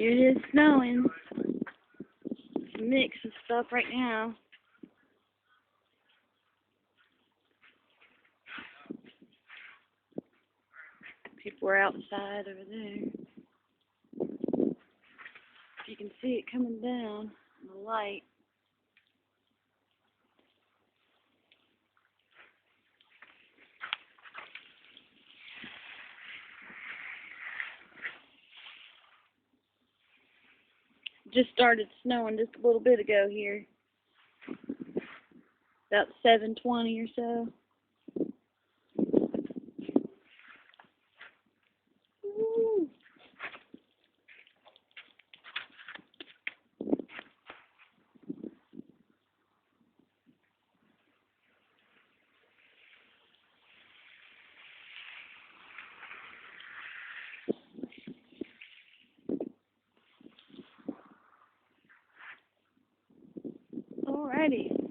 It is snowing. It's a mix of stuff right now. People are outside over there. If you can see it coming down in the light. Just started snowing just a little bit ago here. About 7:20 or so. Woo. Alrighty.